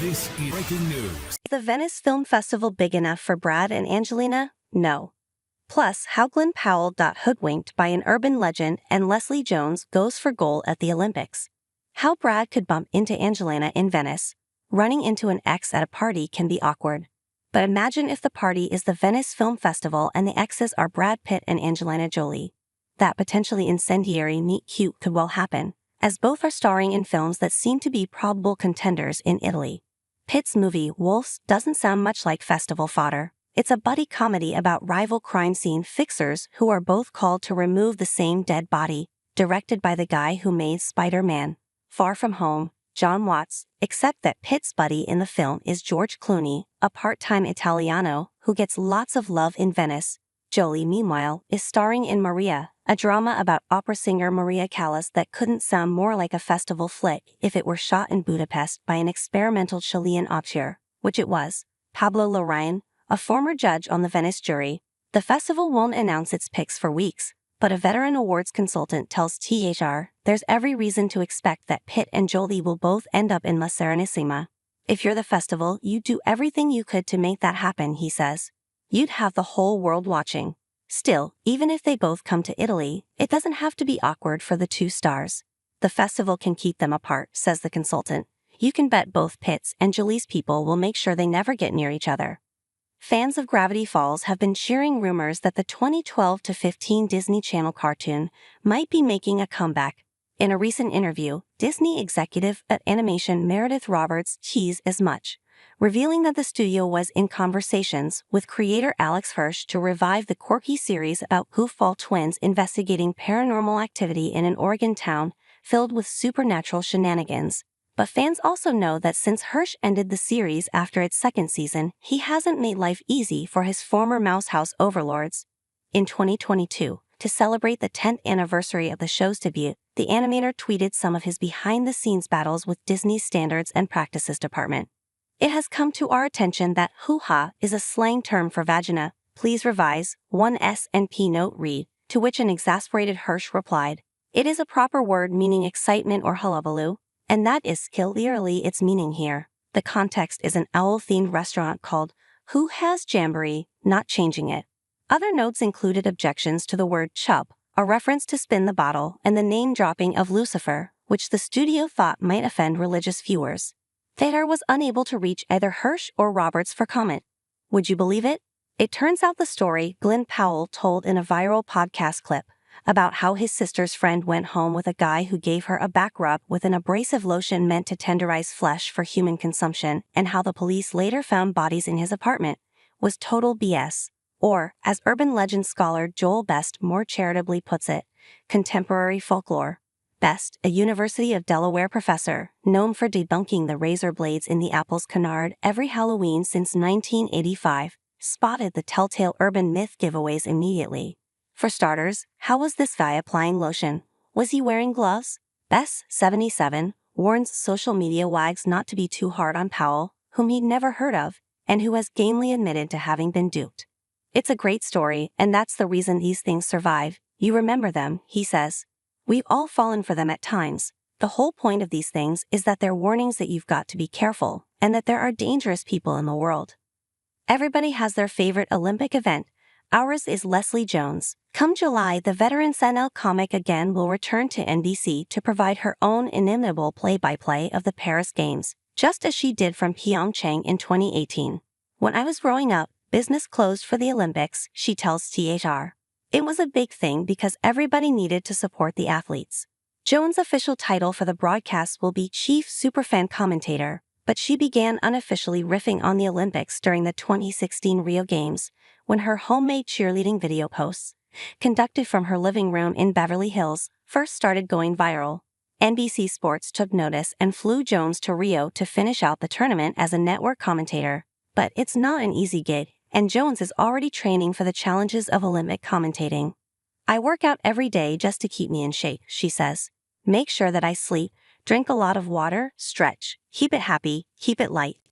This is breaking news. Is the Venice Film Festival big enough for Brad and Angelina? No. Plus, how Glenn Powell got hoodwinked by an urban legend and Leslie Jones goes for gold at the Olympics. How Brad could bump into Angelina in Venice. Running into an ex at a party can be awkward. But imagine if the party is the Venice Film Festival and the exes are Brad Pitt and Angelina Jolie. That potentially incendiary meet-cute could well happen, as both are starring in films that seem to be probable contenders in Italy. Pitt's movie Wolves doesn't sound much like festival fodder. It's a buddy comedy about rival crime scene fixers who are both called to remove the same dead body, directed by the guy who made Spider-Man Far From Home, Jon Watts, except that Pitt's buddy in the film is George Clooney, a part-time Italiano who gets lots of love in Venice. Jolie, meanwhile, is starring in Maria, a drama about opera singer Maria Callas that couldn't sound more like a festival flick if it were shot in Budapest by an experimental Chilean auteur, which it was. Pablo Larraín, a former judge on the Venice jury. The festival won't announce its picks for weeks, but a veteran awards consultant tells THR there's every reason to expect that Pitt and Jolie will both end up in La Serenissima. If you're the festival, you'd do everything you could to make that happen, he says. You'd have the whole world watching. Still, even if they both come to Italy, it doesn't have to be awkward for the two stars. The festival can keep them apart, says the consultant. You can bet both Pitt's and Jolie's people will make sure they never get near each other. Fans of Gravity Falls have been cheering rumors that the 2012-15 Disney Channel cartoon might be making a comeback. In a recent interview, Disney executive at animation Meredith Roberts teased as much, revealing that the studio was in conversations with creator Alex Hirsch to revive the quirky series about goofball twins investigating paranormal activity in an Oregon town filled with supernatural shenanigans. But fans also know that since Hirsch ended the series after its second season, he hasn't made life easy for his former Mouse House overlords. In 2022, to celebrate the 10th anniversary of the show's debut, the animator tweeted some of his behind-the-scenes battles with Disney's Standards and Practices Department. It has come to our attention that hoo-ha is a slang term for vagina. Please revise. One S&P note read, to which an exasperated Hirsch replied, "It is a proper word meaning excitement or hullabaloo, and that is clearly its meaning here." The context is an owl-themed restaurant called Who Has Jamboree, not changing it. Other notes included objections to the word chub, a reference to spin the bottle, and the name-dropping of Lucifer, which the studio thought might offend religious viewers. Theater was unable to reach either Hirsch or Roberts for comment. Would you believe it? It turns out the story Glenn Powell told in a viral podcast clip about how his sister's friend went home with a guy who gave her a back rub with an abrasive lotion meant to tenderize flesh for human consumption, and how the police later found bodies in his apartment, was total BS. Or, as urban legend scholar Joel Best more charitably puts it, contemporary folklore. Best, a University of Delaware professor, known for debunking the razor blades in the apple's canard every Halloween since 1985, spotted the telltale urban myth giveaways immediately. For starters, how was this guy applying lotion? Was he wearing gloves? Best, 77, warns social media wags not to be too hard on Powell, whom he'd never heard of, and who has gamely admitted to having been duped. It's a great story, and that's the reason these things survive. You remember them, he says. We've all fallen for them at times. The whole point of these things is that they're warnings that you've got to be careful, and that there are dangerous people in the world. Everybody has their favorite Olympic event. Ours is Leslie Jones. Come July, the veteran SNL comic again will return to NBC to provide her own inimitable play-by-play of the Paris Games, just as she did from Pyeongchang in 2018. When I was growing up, business closed for the Olympics, she tells THR. It was a big thing because everybody needed to support the athletes. Jones' official title for the broadcast will be Chief Superfan Commentator, but she began unofficially riffing on the Olympics during the 2016 Rio Games, when her homemade cheerleading video posts, conducted from her living room in Beverly Hills, first started going viral. NBC Sports took notice and flew Jones to Rio to finish out the tournament as a network commentator. But it's not an easy gig, and Jones is already training for the challenges of Olympic commentating. I work out every day just to keep me in shape, she says. Make sure that I sleep, drink a lot of water, stretch, keep it happy, keep it light.